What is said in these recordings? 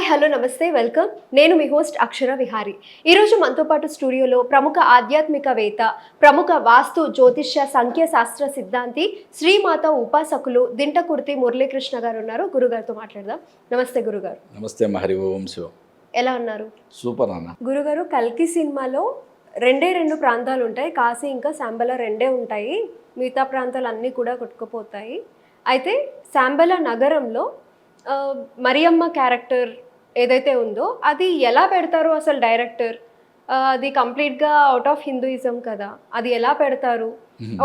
Hi hello నమస్తే welcome. నేను మీ host అక్షర విహారీ. ఈరోజు మనతో పాటు స్టూడియోలో ప్రముఖ ఆధ్యాత్మికవేత్త, ప్రముఖ వాస్తు జ్యోతిష్య సంఖ్య శాస్త్ర సిద్ధాంతి, శ్రీమాత ఉపాసకులు దింటకుర్తి మురళీకృష్ణ గారు ఉన్నారు. గురుగారితో మాట్లాడదాం. నమస్తే గురుగారు. నమస్తే హరి ఓం శివ. ఎలా ఉన్నారు? సూపర్ అన్న. గురుగారు, కల్కి సినిమాలో రెండు ప్రాంతాలు ఉంటాయి, కాశీ ఇంకా శాంబల రెండే ఉంటాయి, మిగతా ప్రాంతాలు అన్నీ కూడా కొట్టుకుపోతాయి. అయితే శాంబల నగరంలో మరియమ్మ క్యారెక్టర్ ఏదైతే ఉందో అది ఎలా పెడతారు అసలు డైరెక్టర్? అది కంప్లీట్గా అవుట్ ఆఫ్ హిందూయిజం కదా, అది ఎలా పెడతారు?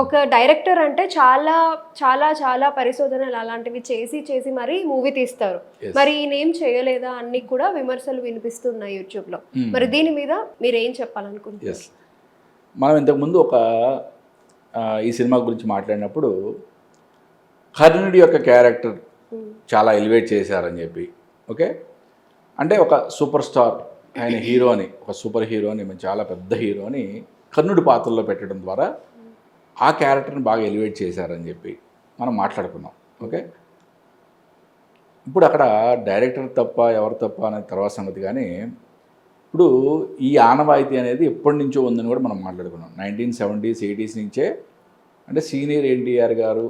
ఒక డైరెక్టర్ అంటే చాలా చాలా చాలా పరిశోధనలు అలాంటివి చేసి మరీ మూవీ తీస్తారు. మరి ఈయనేం చేయలేదా అన్ని కూడా విమర్శలు వినిపిస్తున్నాయి యూట్యూబ్లో. మరి దీని మీద మీరు ఏం చెప్పాలనుకుంటున్నారు? మనం ఇంతకుముందు ఈ సినిమా గురించి మాట్లాడినప్పుడు కర్ణుడి యొక్క క్యారెక్టర్ చాలా ఎలివేట్ చేశారని చెప్పి, ఓకే, అంటే ఒక సూపర్ స్టార్ ఆయన హీరోని, ఒక సూపర్ హీరోని, చాలా పెద్ద హీరోని కర్ణుడి పాత్రలో పెట్టడం ద్వారా ఆ క్యారెక్టర్ని బాగా ఎలివేట్ చేశారని చెప్పి మనం మాట్లాడుకున్నాం. ఓకే, ఇప్పుడు అక్కడ డైరెక్టర్ తప్ప ఎవరు తప్ప అనే తర్వాత సంగతి. కానీ ఇప్పుడు ఈ ఆనవాయితీ అనేది ఎప్పటి నుంచో ఉందని కూడా మనం మాట్లాడుకున్నాం. 1970s 80s నుంచే, అంటే సీనియర్ ఎన్టీఆర్ గారు,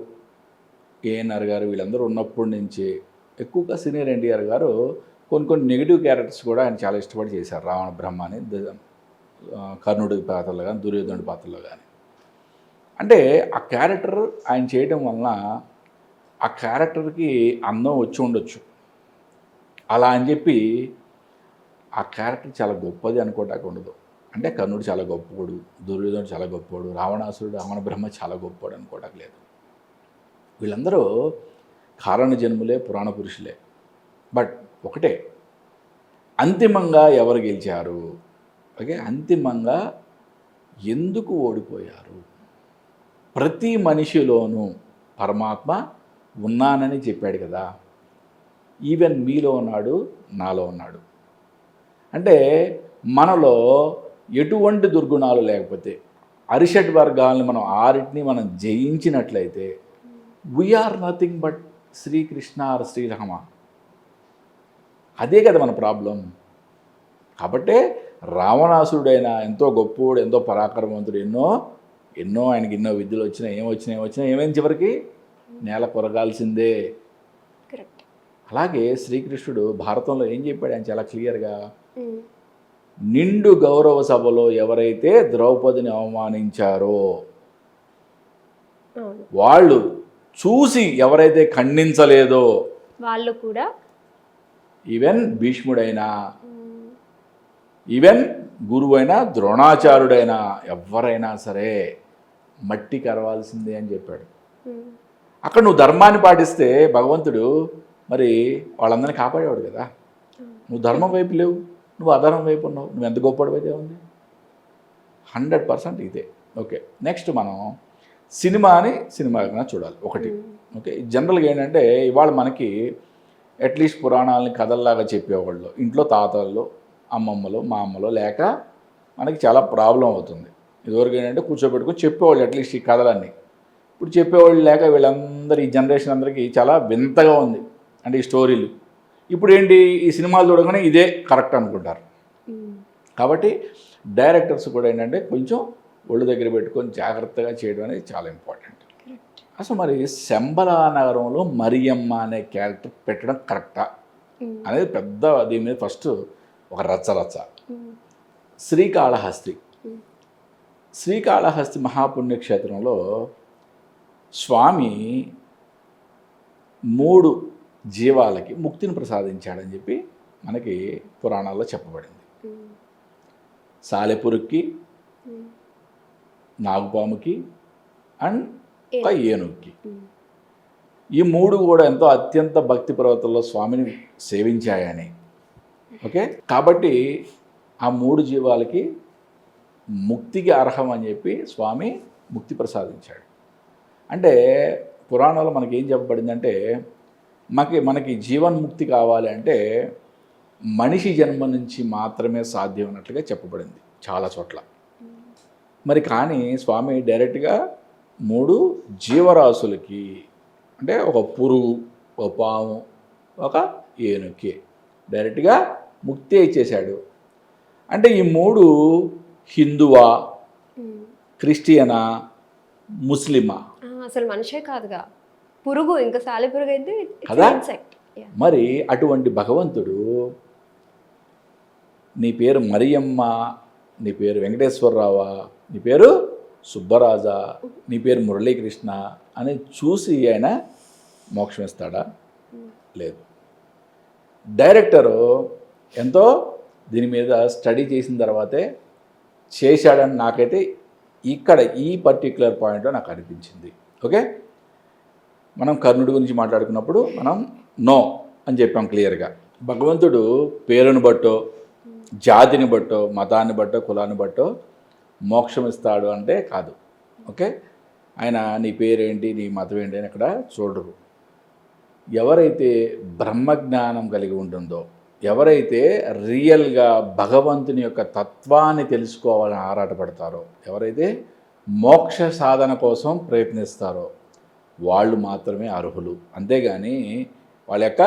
ఏఎన్ఆర్ గారు వీళ్ళందరూ ఉన్నప్పటి నుంచి ఎక్కువగా సీనియర్ ఎన్టీఆర్ గారు కొన్ని నెగిటివ్ క్యారెక్టర్స్ కూడా ఆయన చాలా ఇష్టపడి చేశారు. రావణ బ్రహ్మ అని, కర్ణుడి పాత్రలో కానీ, దుర్యోధనుడి పాత్రలో కానీ. అంటే ఆ క్యారెక్టర్ ఆయన చేయడం వలన ఆ క్యారెక్టర్కి అందం వచ్చి ఉండొచ్చు, అలా అని చెప్పి ఆ క్యారెక్టర్ చాలా గొప్పది అనుకోవటానికి ఉండదు. అంటే కర్ణుడు చాలా గొప్పవాడు, దుర్యోధనుడు చాలా గొప్పవాడు, రావణాసురుడు, రావణ బ్రహ్మ చాలా గొప్పవాడు అనుకోవటానికి లేదు. వీళ్ళందరూ కారణ జన్ములే, పురాణ పురుషులే. బట్ ఒకటే, అంతిమంగా ఎవరు గెలిచారు? ఓకే, అంతిమంగా ఎందుకు ఓడిపోయారు? ప్రతి మనిషిలోనూ పరమాత్మ ఉన్నానని చెప్పాడు కదా. ఈవెన్ మీలో ఉన్నాడు, నాలో ఉన్నాడు. అంటే మనలో ఎటువంటి దుర్గుణాలు లేకపోతే, అరిషడ్ వర్గాలను మనం ఆరిటిని మనం జయించినట్లయితే we are nothing but Shrikrishna or Shrirama. అదే కదా మన ప్రాబ్లం. కాబట్టే రావణాసురుడైనా ఎంతో గొప్పవాడు, ఎంతో పరాక్రమవంతుడు, ఎన్నో ఆయనకి ఎన్నో విద్యలు వచ్చినా ఏమైంది చివరికి నేల కొరగాల్సిందే. అలాగే శ్రీకృష్ణుడు భారతంలో ఏం చెప్పాడు ఆయన చాలా క్లియర్గా, నిండు గౌరవ సభలో ఎవరైతే ద్రౌపదిని అవమానించారో వాళ్ళు చూసి ఎవరైతే ఖండించలేదో వాళ్ళు కూడా, ఈవెన్ భీష్ముడైనా, ఈవెన్ గురువైనా, ద్రోణాచార్యుడైనా, ఎవరైనా సరే మట్టి కరవాల్సిందే అని చెప్పాడు. అక్కడ నువ్వు ధర్మాన్ని పాటిస్తే భగవంతుడు మరి వాళ్ళందరినీ కాపాడేవాడు కదా. నువ్వు ధర్మం వైపు లేవు, నువ్వు అధర్మం వైపు ఉన్నావు, నువ్వు ఎంత గొప్పవాడివైతే ఉంది. 100% ఇదే. ఓకే, నెక్స్ట్ మనం సినిమాగా చూడాలి ఒకటి. ఓకే, జనరల్గా ఏంటంటే ఇవాళ మనకి అట్లీస్ట్ పురాణాలని కథల్లాగా చెప్పేవాళ్ళు ఇంట్లో తాతల్లో, అమ్మమ్మలో, మా అమ్మలో లేక మనకి చాలా ప్రాబ్లం అవుతుంది. ఇదివరకు ఏంటంటే కూర్చోబెట్టుకుని చెప్పేవాళ్ళు అట్లీస్ట్ ఈ కథలన్నీ. ఇప్పుడు చెప్పేవాళ్ళు లేక వీళ్ళందరూ, ఈ జనరేషన్ అందరికీ చాలా వింతగా ఉంది అంటే ఈ స్టోరీలు. ఇప్పుడు ఏంటి, ఈ సినిమాలు చూడగానే ఇదే కరెక్ట్ అనుకుంటారు. కాబట్టి డైరెక్టర్స్ కూడా ఏంటంటే కొంచెం ఒళ్ళు దగ్గర పెట్టుకొని జాగ్రత్తగా చేయడం అనేది చాలా ఇంపార్టెంట్. అసలు మరి శంబల నగరంలో మరియమ్మ అనే క్యారెక్టర్ పెట్టడం కరెక్టా అనేది పెద్ద, దీని మీద ఫస్ట్ ఒక రచ్చ. శ్రీకాళహస్తి మహాపుణ్యక్షేత్రంలో స్వామి 3 జీవాలకి ముక్తిని ప్రసాదించాడని చెప్పి మనకి పురాణాల్లో చెప్పబడింది. సాలెపురుక్కి, నాగుపాముకి అండ్ ఒక ఏనుగుకి. ఈ 3 కూడా ఎంతో అత్యంత భక్తి ప్రవర్తనలో స్వామిని సేవించాయని. ఓకే, కాబట్టి ఆ 3 జీవాలకి ముక్తికి అర్హం అని చెప్పి స్వామి ముక్తి ప్రసాదించాడు. అంటే పురాణంలో మనకి ఏం చెప్పబడిందంటే, మనకి జీవన్ముక్తి కావాలి అంటే మనిషి జన్మ నుంచి మాత్రమే సాధ్యం అన్నట్లుగా చెప్పబడింది చాలా చోట్ల. మరి కానీ స్వామి డైరెక్ట్గా 3 జీవరాశులకి, అంటే ఒక పురుగు, ఒక పాము, ఒక ఏనుగుకి డైరెక్ట్గా ముక్తి ఇచ్చేశాడు. అంటే ఈ మూడు హిందువా, క్రిస్టియనా, ముస్లిమా? అసలు మనిషే కాదుగా, పురుగు, ఇంకా సాలెపురుగు అయితే కదా? ఇన్సెక్ట్. మరి అటువంటి భగవంతుడు నీ పేరు మరియమ్మ, నీ పేరు వెంకటేశ్వరరావా, నీ పేరు సుబ్బరాజా, నీ పేరు మురళీకృష్ణ అని చూసి ఆయన మోక్షం ఇస్తాడా? లేదు. డైరెక్టరు ఎంతో దీని మీద స్టడీ చేసిన తర్వాతే చేశాడని నాకైతే ఇక్కడ ఈ పర్టిక్యులర్ పాయింట్లో నాకు అనిపించింది. ఓకే, మనం కర్ణుడి గురించి మాట్లాడుకున్నప్పుడు మనం నో అని చెప్పాం క్లియర్గా. భగవంతుడు పేరును బట్టో, జాతిని బట్టో, మతాన్ని బట్టో, కులాన్ని బట్టో మోక్షం ఇస్తాడు అంటే కాదు. ఓకే, ఆయన నీ పేరేంటి, నీ మతం ఏంటి అని ఇక్కడ చూడరు. ఎవరైతే బ్రహ్మజ్ఞానం కలిగి ఉంటుందో, ఎవరైతే రియల్గా భగవంతుని యొక్క తత్వాన్ని తెలుసుకోవాలని ఆరాటపడతారో, ఎవరైతే మోక్ష సాధన కోసం ప్రయత్నిస్తారో వాళ్ళు మాత్రమే అర్హులు. అంతేగాని వాళ్ళ యొక్క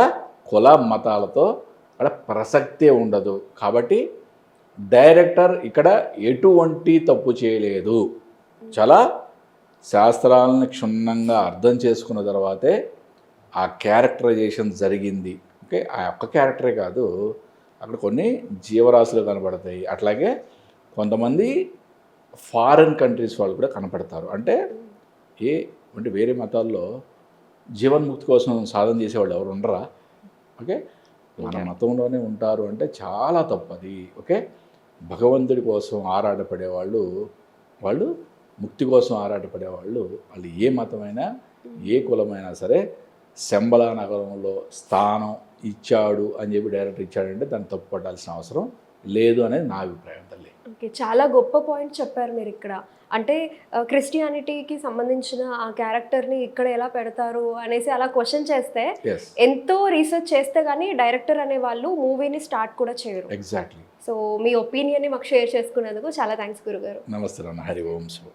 కుల మతాలతో అక్కడ ప్రసక్తే ఉండదు. కాబట్టి డైరెక్టర్ ఇక్కడ ఎటువంటి తప్పు చేయలేదు. చాలా శాస్త్రాలను క్షుణ్ణంగా అర్థం చేసుకున్న తర్వాతే ఆ క్యారెక్టరైజేషన్ జరిగింది. ఓకే, ఆ ఒక్క క్యారెక్టరే కాదు, అక్కడ కొన్ని జీవరాశులు కనపడతాయి. అట్లాగే కొంతమంది ఫారిన్ కంట్రీస్ వాళ్ళు కూడా కనపడతారు. అంటే వేరే మతాల్లో జీవన్ముక్తి కోసం సాధన చేసేవాళ్ళు ఎవరు ఉండరా? ఓకే, మన మతంలోనే ఉంటారు అంటే చాలా తప్పది. ఓకే, భగవంతుడి కోసం ఆరాటపడేవాళ్ళు, వాళ్ళు ముక్తి కోసం ఆరాటపడేవాళ్ళు, వాళ్ళు ఏ మతమైనా ఏ కులమైనా సరే శంబల నగరంలో స్థానం ఇచ్చాడు అని చెప్పి డైరెక్టర్ ఇచ్చాడంటే దాన్ని తప్పు పట్టాల్సిన అవసరం లేదు అనేది నా అభిప్రాయం తల్లి. ఓకే, చాలా గొప్ప పాయింట్ చెప్పారు మీరు ఇక్కడ. అంటే క్రిస్టియానిటీకి సంబంధించిన ఆ క్యారెక్టర్ని ఇక్కడ ఎలా పెడతారు అనేసి అలా క్వశ్చన్ చేస్తే ఎంతో రీసెర్చ్ చేస్తే కానీ డైరెక్టర్ అనే వాళ్ళు మూవీని స్టార్ట్ కూడా చేయరు. ఎగ్జాక్ట్లీ. సో మీ ఒపీనియన్ని మాకు షేర్ చేసుకున్నందుకు చాలా థ్యాంక్స్ గురుగారు. నమస్తే అన్న. హరి ఓం శివ.